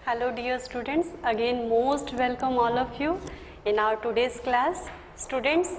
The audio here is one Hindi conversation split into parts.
Hello dear students, again most welcome all of you in our today's class. Students,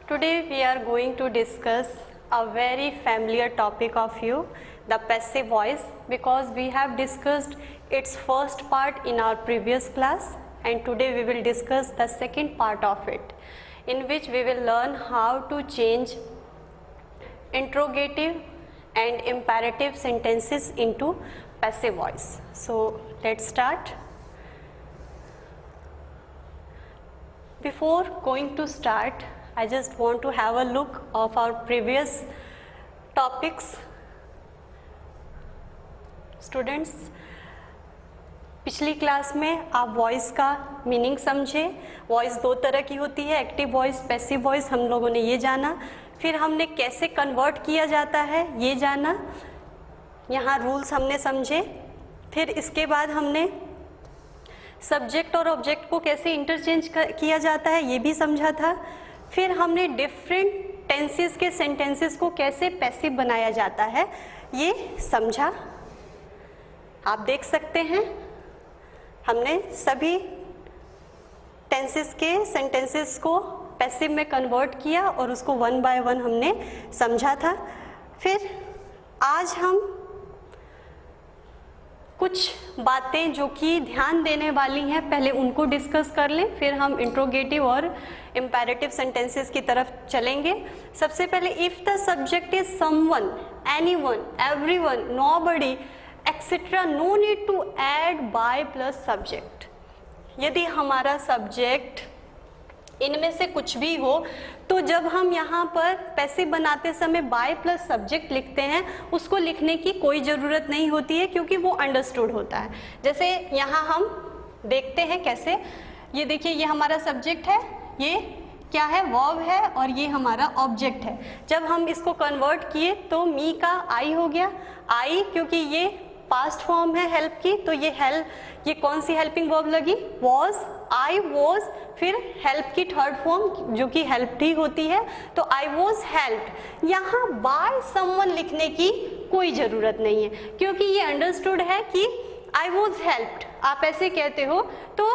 today we are going to discuss a very familiar topic of you, the passive voice, because we have discussed its first part in our previous class and today we will discuss the second part of it, in which we will learn how to change interrogative and imperative sentences into passive voice. So let's start. Before going to start, I just want to have a look of our previous topics. Students, पिछली क्लास में आप वॉइस का मीनिंग समझे. वॉइस दो तरह की होती है, एक्टिव वॉइस, पैसिव वॉइस, हम लोगों ने ये जाना. फिर हमने कैसे कन्वर्ट किया जाता है ये जाना, यहाँ रूल्स हमने समझे. फिर इसके बाद हमने सब्जेक्ट और ऑब्जेक्ट को कैसे इंटरचेंज किया जाता है ये भी समझा था. फिर हमने डिफरेंट टेंसेस के सेंटेंसेस को कैसे पैसिव बनाया जाता है ये समझा. आप देख सकते हैं हमने सभी टेंसेस के सेंटेंसेस को पैसिव में कन्वर्ट किया और उसको वन बाय वन हमने समझा था. फिर आज हम कुछ बातें जो कि ध्यान देने वाली हैं पहले उनको डिस्कस कर लें, फिर हम इंट्रोगेटिव और इम्पेरेटिव सेंटेंसेस की तरफ चलेंगे. सबसे पहले if the subject is someone, anyone, everyone, nobody etcetera, no need to add by plus subject. यदि हमारा सब्जेक्ट इनमें से कुछ भी हो तो जब हम यहाँ पर पैसिव बनाते समय बाय प्लस सब्जेक्ट लिखते हैं उसको लिखने की कोई ज़रूरत नहीं होती है क्योंकि वो अंडरस्टूड होता है. जैसे यहाँ हम देखते हैं कैसे, ये देखिए ये हमारा सब्जेक्ट है, ये क्या है, वर्ब है, और ये हमारा ऑब्जेक्ट है. जब हम इसको कन्वर्ट किए तो मी का आई हो गया. आई क्योंकि ये पास्ट फॉर्म है हेल्प की, तो ये कौन सी हेल्पिंग वर्ब लगी, वॉज. आई वॉज, फिर हेल्प की थर्ड फॉर्म जो कि हेल्प ही होती है, तो आई वॉज हेल्प्ड. यहाँ बाय समवन लिखने की कोई ज़रूरत नहीं है क्योंकि ये अंडरस्टूड है कि आई वॉज हेल्प्ड. आप ऐसे कहते हो तो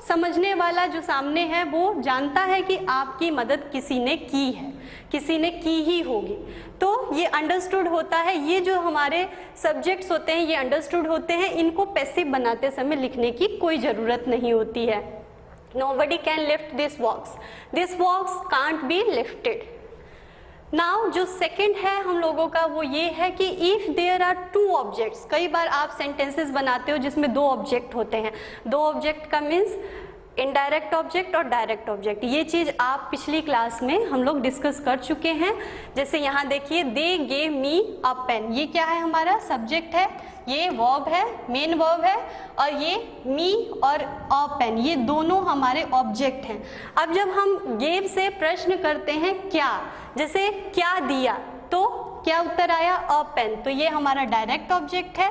समझने वाला जो सामने है वो जानता है कि आपकी मदद किसी ने की है, किसी ने की ही होगी, तो ये अंडरस्टूड होता है. ये जो हमारे सब्जेक्ट्स होते हैं ये अंडरस्टूड होते हैं, इनको पैसिव बनाते समय लिखने की कोई ज़रूरत नहीं होती है. Nobody can lift this box. This box can't be lifted. Now जो सेकेंड है हम लोगों का वो ये है कि if there are two objects. कई बार आप सेंटेंसेस बनाते हो जिसमें दो ऑब्जेक्ट होते हैं. दो ऑब्जेक्ट का मीन्स इनडायरेक्ट ऑब्जेक्ट और डायरेक्ट ऑब्जेक्ट. ये चीज़ आप पिछली क्लास में हम लोग डिस्कस कर चुके हैं. जैसे यहाँ देखिए, they gave me a pen, ये क्या है, हमारा सब्जेक्ट है, ये वर्ब है, मेन वर्ब है, और ये मी और अ पेन ये दोनों हमारे ऑब्जेक्ट हैं. अब जब हम गेव से प्रश्न करते हैं क्या, जैसे क्या दिया, तो क्या उत्तर आया, अ पेन, तो ये हमारा डायरेक्ट ऑब्जेक्ट है.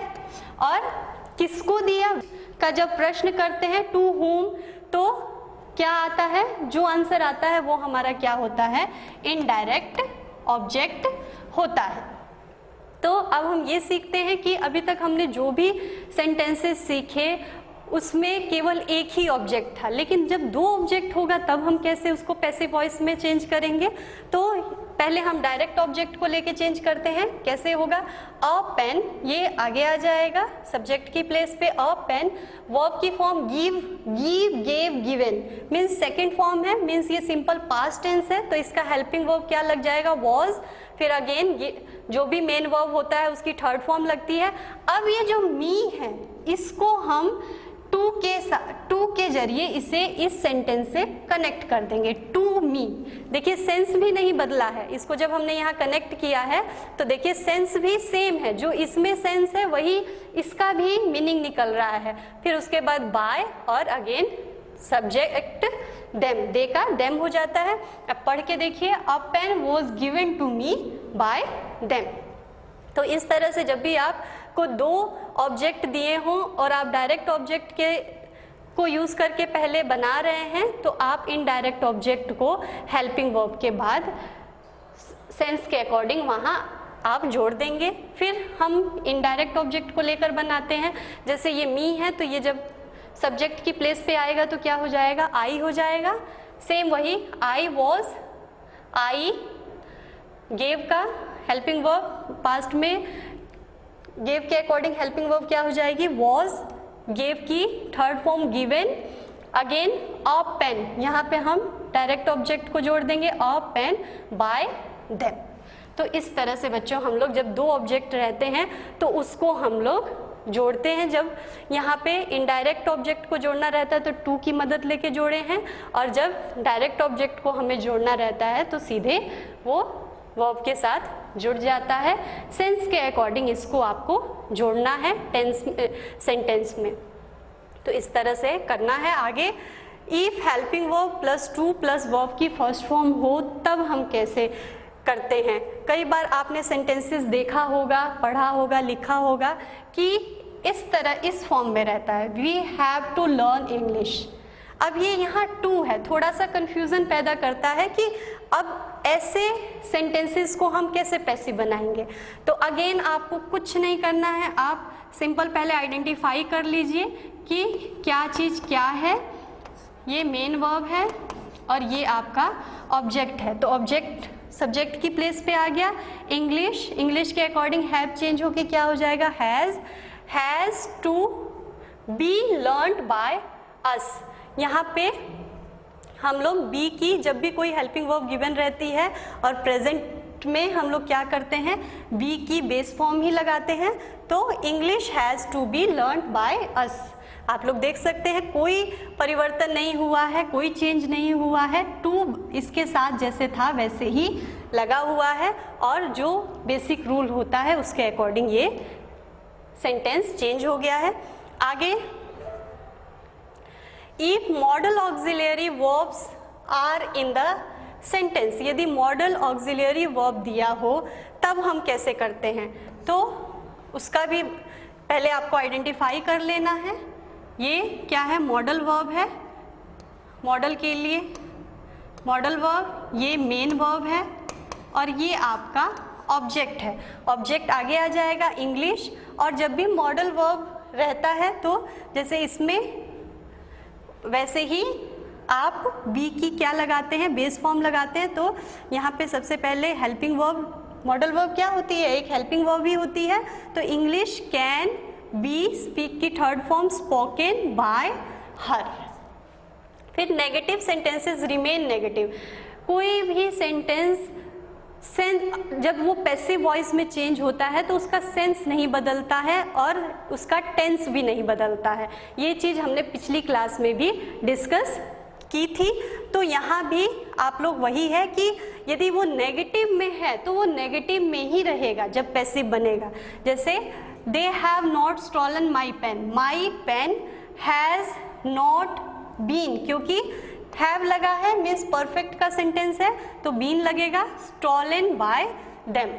और किसको दिया का जब प्रश्न करते हैं टू होम, तो क्या आता है, जो आंसर आता है वो हमारा क्या होता है, इनडायरेक्ट ऑब्जेक्ट होता है. तो अब हम ये सीखते हैं कि अभी तक हमने जो भी सेंटेंसेस सीखे उसमें केवल एक ही ऑब्जेक्ट था, लेकिन जब दो ऑब्जेक्ट होगा तब हम कैसे उसको पैसिव वॉइस में चेंज करेंगे. तो पहले हम डायरेक्ट ऑब्जेक्ट को लेके चेंज करते हैं. कैसे होगा, अ पेन, ये आगे आ जाएगा सब्जेक्ट की प्लेस पे, अ पेन. वर्ब की form give, give, gave, given, means second form है, मीन्स ये सिंपल पास्ट टेंस है, तो इसका हेल्पिंग वर्ब क्या लग जाएगा, वॉज. फिर अगेन ये जो भी मेन वर्ब होता है उसकी थर्ड फॉर्म लगती है. अब ये जो मी है इसको हम टू के जरिए इसे इस सेंटेंस से कनेक्ट कर देंगे, टू मी. देखिए सेंस भी नहीं बदला है, इसको जब हमने यहाँ कनेक्ट किया है तो देखिए सेंस भी सेम है, जो इसमें सेंस है वही इसका भी मीनिंग निकल रहा है. फिर उसके बाद बाय और अगेन सब्जेक्ट देम, दे का देम हो जाता है. अब पढ़ के देखिए, a pen was given to me by them. तो इस तरह से जब भी आपको दो ऑब्जेक्ट दिए हों और आप डायरेक्ट ऑब्जेक्ट को यूज़ करके पहले बना रहे हैं तो आप इनडायरेक्ट ऑब्जेक्ट को हेल्पिंग वर्ब के बाद सेंस के अकॉर्डिंग वहाँ आप जोड़ देंगे। फिर हम इनडायरेक्ट ऑब्जेक्ट को लेकर बनाते हैं, जैसे ये मी है तो ये जब सब्जेक्ट की प्लेस पे आएगा तो क्या हो जाएगा, आई हो जाएगा। सेम वही आई वॉज, आई गेव का हेल्पिंग वर्ब, पास्ट में गेव के अकॉर्डिंग हेल्पिंग वर्ब क्या हो जाएगी, वॉज, गेव की third form given, again a pen, यहाँ पे हम डायरेक्ट ऑब्जेक्ट को जोड़ देंगे, अ पेन बाय देम। तो इस तरह से बच्चों हम लोग जब दो ऑब्जेक्ट रहते हैं तो उसको हम लोग जोड़ते हैं। जब यहाँ पे इनडायरेक्ट ऑब्जेक्ट को जोड़ना रहता है तो टू की मदद लेके जोड़े हैं, और जब डायरेक्ट ऑब्जेक्ट को हमें जोड़ना रहता है तो सीधे वो वर्ब के साथ जुड़ जाता है। सेंस के अकॉर्डिंग इसको आपको जोड़ना है टेंस सेंटेंस में। तो इस तरह से करना है। आगे if helping verb plus two plus verb की फर्स्ट फॉर्म हो तब हम कैसे करते हैं। कई बार आपने सेंटेंसेस देखा होगा, पढ़ा होगा, लिखा होगा कि इस तरह इस फॉर्म में रहता है, we have to learn English. अब ये यहाँ टू है, थोड़ा सा कंफ्यूजन पैदा करता है कि अब ऐसे सेंटेंसेस को हम कैसे पैसिव बनाएंगे। तो अगेन आपको कुछ नहीं करना है, आप सिंपल पहले आइडेंटिफाई कर लीजिए कि क्या चीज़ क्या है। ये मेन वर्ब है और ये आपका ऑब्जेक्ट है, तो ऑब्जेक्ट सब्जेक्ट की प्लेस पे आ गया। इंग्लिश, इंग्लिश के अकॉर्डिंग हैव चेंज होके क्या हो जाएगा, has to be learned by us. यहाँ पे हम लोग बी की जब भी कोई हेल्पिंग वर्ब गिवन रहती है और प्रेजेंट में हम लोग क्या करते हैं, बी की बेस फॉर्म ही लगाते हैं। तो English has to be learned by us. आप लोग देख सकते हैं कोई परिवर्तन नहीं हुआ है, कोई चेंज नहीं हुआ है, टू इसके साथ जैसे था वैसे ही लगा हुआ है, और जो बेसिक रूल होता है उसके अकॉर्डिंग ये सेंटेंस चेंज हो गया है। आगे if modal auxiliary verbs are in the sentence, यदि मॉडल ऑक्सिलरी वर्ब दिया हो तब हम कैसे करते हैं, तो उसका भी पहले आपको आइडेंटिफाई कर लेना है। ये क्या है, मॉडल वर्ब है, मॉडल के लिए मॉडल वर्ब, ये मेन वर्ब है और ये आपका ऑब्जेक्ट है। ऑब्जेक्ट आगे आ जाएगा इंग्लिश, और जब भी मॉडल वर्ब रहता है तो जैसे इसमें वैसे ही आप बी की क्या लगाते हैं, बेस फॉर्म लगाते हैं। तो यहाँ पे सबसे पहले हेल्पिंग वर्ब, मॉडल वर्ब क्या होती है, एक हेल्पिंग वर्ब ही होती है। तो इंग्लिश कैन बी, स्पीक की थर्ड फॉर्म स्पोकन बाय हर। फिर नेगेटिव सेंटेंसेस रिमेन नेगेटिव। कोई भी सेंटेंस जब वो पैसिव वॉइस में चेंज होता है तो उसका सेंस नहीं बदलता है और उसका टेंस भी नहीं बदलता है। ये चीज़ हमने पिछली क्लास में भी डिस्कस की थी। तो यहाँ भी आप लोग वही है कि यदि वो नेगेटिव में है तो वो नेगेटिव में ही रहेगा जब पैसिव बनेगा। जैसे they have not stolen my pen, my pen has not been, क्योंकि हैव लगा है मीन्स परफेक्ट का सेंटेंस है तो बीन लगेगा, स्टॉलन बाय देम।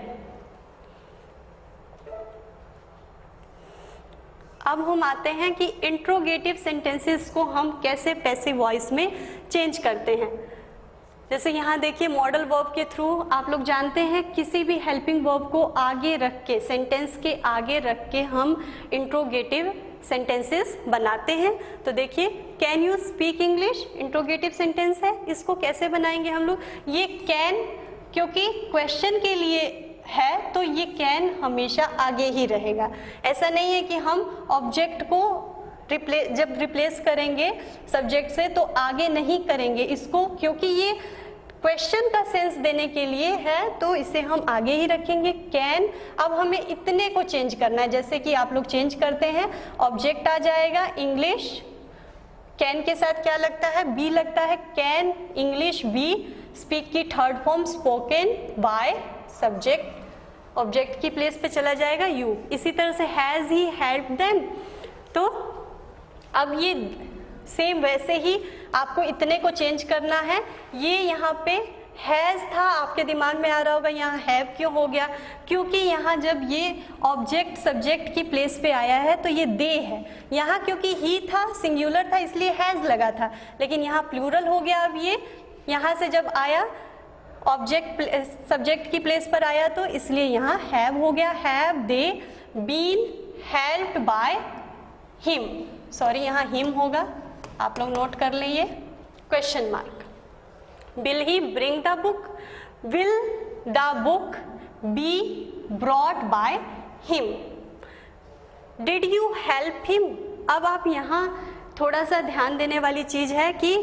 अब हम आते हैं कि इंट्रोगेटिव सेंटेंसेस को हम कैसे पैसिव वॉइस में चेंज करते हैं। जैसे यहाँ देखिए मॉडल वर्ब के थ्रू आप लोग जानते हैं किसी भी हेल्पिंग वर्ब को आगे रख के, सेंटेंस के आगे रख के हम इंट्रोगेटिव सेंटेंसेस बनाते हैं। तो देखिए can you speak English, interrogative sentence है, इसको कैसे बनाएंगे हम लोग। ये कैन क्योंकि क्वेश्चन के लिए है तो ये कैन हमेशा आगे ही रहेगा। ऐसा नहीं है कि हम ऑब्जेक्ट को जब रिप्लेस करेंगे सब्जेक्ट से तो आगे नहीं करेंगे इसको, क्योंकि ये क्वेश्चन का सेंस देने के लिए है तो इसे हम आगे ही रखेंगे कैन। अब हमें इतने को चेंज करना है, जैसे कि आप लोग चेंज करते हैं, ऑब्जेक्ट आ जाएगा इंग्लिश, कैन के साथ क्या लगता है, बी लगता है, कैन इंग्लिश बी, स्पीक की third form spoken by subject, object की प्लेस पे चला जाएगा यू। इसी तरह से हैज़ ही हेल्प देम। तो अब ये सेम वैसे ही आपको इतने को चेंज करना है। ये यहाँ पे हैज़ था, आपके दिमाग में आ रहा होगा यहाँ हैव क्यों हो गया, क्योंकि यहाँ जब ये ऑब्जेक्ट सब्जेक्ट की प्लेस पे आया है तो ये दे है। यहाँ क्योंकि ही था, सिंगुलर था, इसलिए हैज़ लगा था, लेकिन यहाँ प्लूरल हो गया। अब ये यहाँ से जब आया ऑब्जेक्ट सब्जेक्ट की प्लेस पर आया तो इसलिए यहाँ हैव हो गया, have they been helped by him, sorry यहाँ हिम होगा, आप लोग नोट कर लें ये question mark. Will he bring the book, will the book be brought by him, did you help him. अब आप यहाँ थोड़ा सा ध्यान देने वाली चीज है कि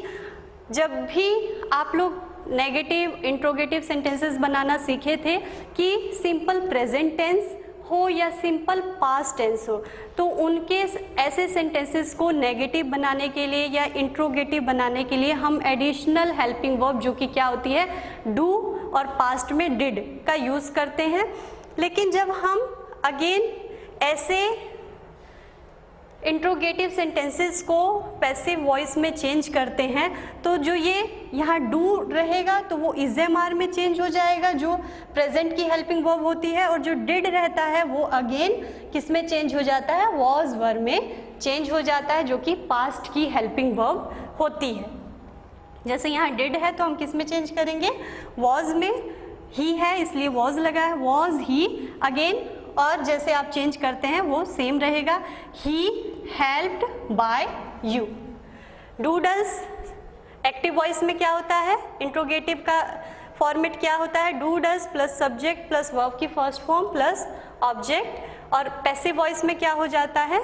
जब भी आप लोग नेगेटिव इंट्रोगेटिव सेंटेंसेस बनाना सीखे थे कि सिंपल प्रेजेंट टेंस हो या सिंपल पास्ट टेंस हो, तो उनके ऐसे सेंटेंसेस को नेगेटिव बनाने के लिए या इंट्रोगेटिव बनाने के लिए हम एडिशनल हेल्पिंग वर्ब जो कि क्या होती है डू और पास्ट में डिड का यूज़ करते हैं। लेकिन जब हम अगेन ऐसे इंट्रोगेटिव सेंटेंसेस को पैसिव वॉइस में चेंज करते हैं तो जो ये यहाँ डू रहेगा तो वो इज एम आर में चेंज हो जाएगा जो प्रेजेंट की हेल्पिंग वर्ब होती है, और जो डिड रहता है वो अगेन किस में चेंज हो जाता है वॉज वर्ब में चेंज हो जाता है जो कि पास्ट की हेल्पिंग वर्ब होती है। जैसे यहाँ डिड है तो हम किस में चेंज करेंगे वॉज में, ही है इसलिए वॉज लगा है वॉज ही अगेन, और जैसे आप चेंज करते हैं वो सेम रहेगा he helped bye you. Do does active voice में क्या होता है, इंट्रोगेटिव का फॉर्मेट क्या होता है do does plus subject plus verb की फर्स्ट फॉर्म प्लस ऑब्जेक्ट, और पैसिव वॉइस में क्या हो जाता है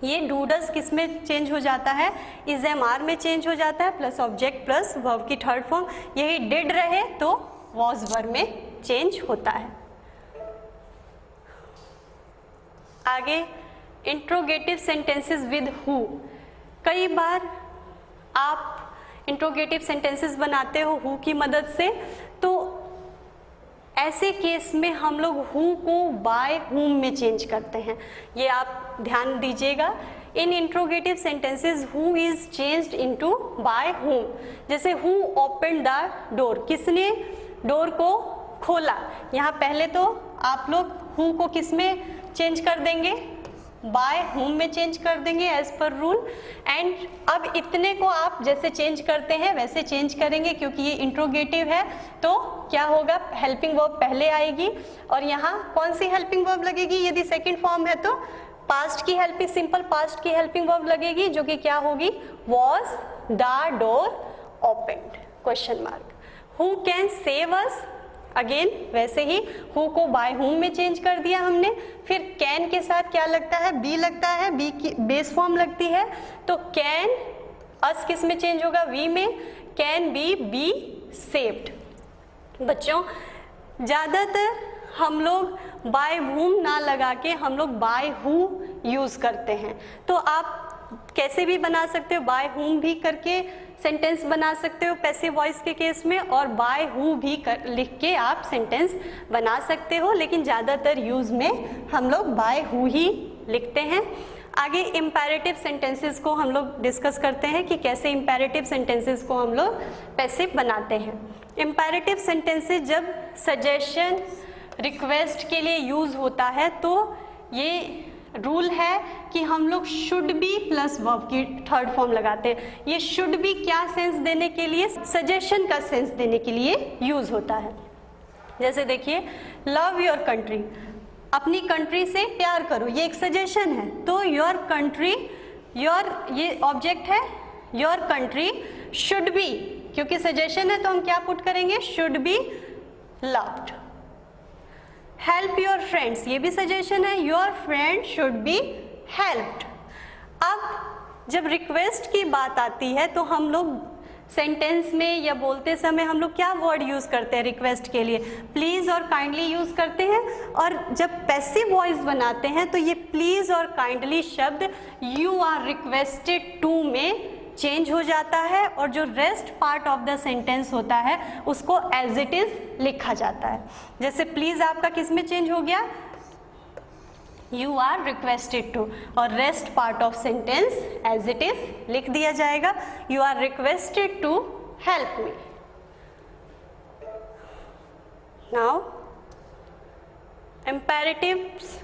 ये डू डज किस में चेंज हो जाता है इज एम आर में चेंज हो जाता है प्लस ऑब्जेक्ट प्लस वर्ब की थर्ड फॉर्म, यही डिड रहे तो वॉज वर्ब में चेंज होता है। आगे इंट्रोगेटिव सेंटेंसेस विद हु, कई बार आप इंट्रोगेटिव सेंटेंसेस बनाते हो हु की मदद से, तो ऐसे केस में हम लोग हु को बाय हुम में चेंज करते हैं, ये आप ध्यान दीजिएगा। In interrogative sentences who is changed into by whom, जैसे हु ओपन द डोर, किसने डोर को खोला, यहाँ पहले तो आप लोग हु को किस में चेंज कर देंगे बाय हुम में चेंज कर देंगे एज पर रूल, एंड अब इतने को आप जैसे चेंज करते हैं वैसे चेंज करेंगे क्योंकि ये इंट्रोगेटिव है तो क्या होगा हेल्पिंग वर्ब पहले आएगी, और यहाँ कौन सी हेल्पिंग वर्ब लगेगी यदि सेकंड फॉर्म है तो पास्ट की हेल्पिंग सिंपल पास्ट की हेल्पिंग वर्ब लगेगी जो कि क्या होगी was the door opened question mark. Who can save us, again वैसे he who co by whom में चेंज कर दिया हमने, फिर कैन के साथ क्या लगता है बी लगता है, बी की बेस फॉर्म लगती है तो कैन अस किस में चेंज होगा वी में, कैन बी सेव्ड। बच्चों ज़्यादातर हम लोग बाय हुम ना लगा के हम लोग बाय हु यूज़ करते हैं, तो आप कैसे भी बना सकते हो बाय हुम भी करके सेंटेंस बना सकते हो पैसिव वॉइस के केस में, और बाय हु भी लिख के आप सेंटेंस बना सकते हो, लेकिन ज़्यादातर यूज़ में हम लोग बाय हु ही लिखते हैं। आगे इम्पेरेटिव सेंटेंसेस को हम लोग डिस्कस करते हैं कि कैसे इम्पेरेटिव सेंटेंसेस को हम लोग पैसिव बनाते हैं। इम्पेरेटिव सेंटेंसेस जब सजेशन रिक्वेस्ट के लिए यूज़ होता है तो ये रूल है कि हम लोग शुड बी प्लस वर्ब की थर्ड फॉर्म लगाते हैं। ये शुड बी क्या सेंस देने के लिए, सजेशन का सेंस देने के लिए यूज होता है। जैसे देखिए लव योर कंट्री, अपनी कंट्री से प्यार करो, ये एक सजेशन है, तो योर कंट्री योर ये ऑब्जेक्ट है, योर कंट्री शुड बी, क्योंकि सजेशन है तो हम क्या पुट करेंगे should be loved. Help your friends, ये भी सजेशन है, your friend should be helped. अब जब रिक्वेस्ट की बात आती है तो हम लोग सेंटेंस में या बोलते समय हम लोग क्या वर्ड यूज़ करते हैं रिक्वेस्ट के लिए, प्लीज़ और काइंडली यूज़ करते हैं, और जब पैसिव वॉइस बनाते हैं तो ये प्लीज़ और काइंडली शब्द यू आर रिक्वेस्टेड टू में चेंज हो जाता है, और जो rest part of the sentence होता है उसको एज इट इज लिखा जाता है। जैसे प्लीज आपका किस में चेंज हो गया यू आर रिक्वेस्टेड टू, और rest part of sentence as it is लिख दिया जाएगा you are requested to help me. Now imperatives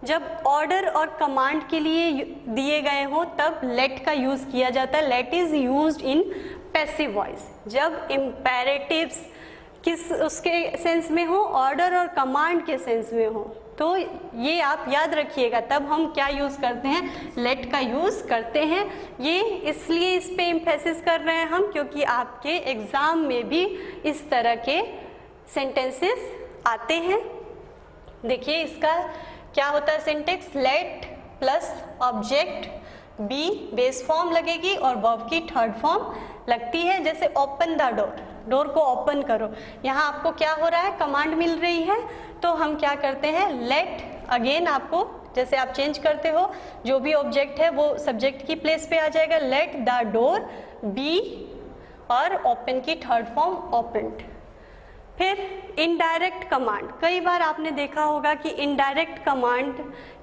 जब ऑर्डर और कमांड के लिए दिए गए हो तब लेट का यूज किया जाता है, let is used in passive voice. जब इम्पेरेटिव्स किस उसके सेंस में हो, ऑर्डर और कमांड के सेंस में हो। तो ये आप याद रखिएगा, तब हम क्या यूज़ करते हैं, लेट का यूज़ करते हैं। ये इसलिए इस पे एम्फेसिस कर रहे हैं हम, क्योंकि आपके एग्ज़ाम में भी इस तरह के सेंटेंसेस आते हैं। देखिए इसका क्या होता है syntax, let plus object be base form लगेगी और वर्ब की थर्ड फॉर्म लगती है। जैसे ओपन द डोर, डोर को ओपन करो, यहाँ आपको क्या हो रहा है, कमांड मिल रही है, तो हम क्या करते हैं, लेट, अगेन आपको जैसे आप चेंज करते हो, जो भी ऑब्जेक्ट है वो सब्जेक्ट की प्लेस पे आ जाएगा, लेट द डोर बी और ओपन की थर्ड फॉर्म ओपन्ड। फिर इनडायरेक्ट कमांड, कई बार आपने देखा होगा कि इनडायरेक्ट कमांड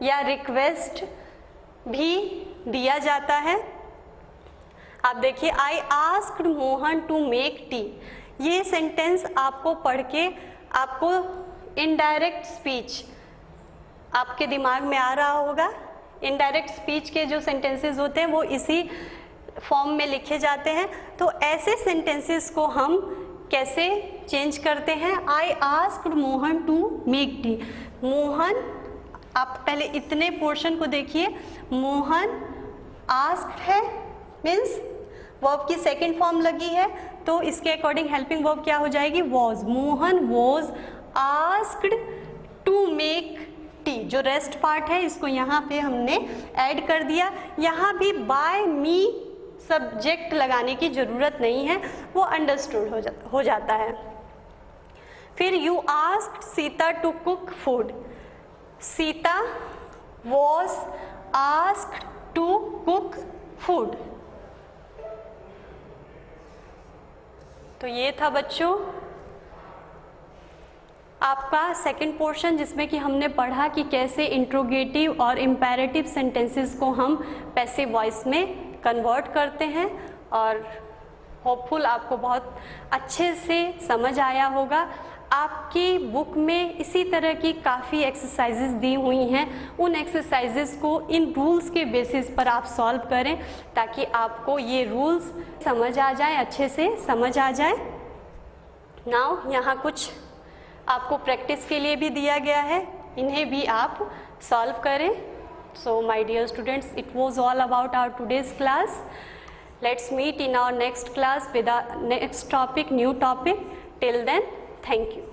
या रिक्वेस्ट भी दिया जाता है। आप देखिए, I asked Mohan to make tea, ये सेंटेंस आपको पढ़ के आपको इनडायरेक्ट स्पीच आपके दिमाग में आ रहा होगा। इनडायरेक्ट स्पीच के जो सेंटेंसेस होते हैं वो इसी फॉर्म में लिखे जाते हैं। तो ऐसे सेंटेंसेस को हम कैसे चेंज करते हैं, I asked Mohan to make tea, Mohan, आप पहले इतने पोर्शन को देखिए, मोहन आस्क्ड है मीन्स वर्ब की सेकंड फॉर्म लगी है, तो इसके अकॉर्डिंग हेल्पिंग वर्ब क्या हो जाएगी, was, Mohan was asked to make tea. जो रेस्ट पार्ट है इसको यहाँ पे हमने ऐड कर दिया। यहाँ भी बाय मी सब्जेक्ट लगाने की ज़रूरत नहीं है, वो अंडरस्टूड हो जाता है। फिर you asked Sita to cook food, Sita was asked to cook food. तो ये था बच्चों आपका सेकंड पोर्शन, जिसमें कि हमने पढ़ा कि कैसे इंट्रोगेटिव और इम्पेरेटिव सेंटेंसेस को हम पैसिव वॉइस में कन्वर्ट करते हैं। और होपफुल आपको बहुत अच्छे से समझ आया होगा। आपकी बुक में इसी तरह की काफ़ी एक्सरसाइजेस दी हुई हैं, उन एक्सरसाइजेस को इन रूल्स के बेसिस पर आप सॉल्व करें, ताकि आपको ये रूल्स समझ आ जाए, अच्छे से समझ आ जाए। नाउ यहाँ कुछ आपको प्रैक्टिस के लिए भी दिया गया है, इन्हें भी आप सॉल्व करें। So my dear students, it was all about our today's class. Let's meet in our next class with our next topic, new topic. Till then, thank you.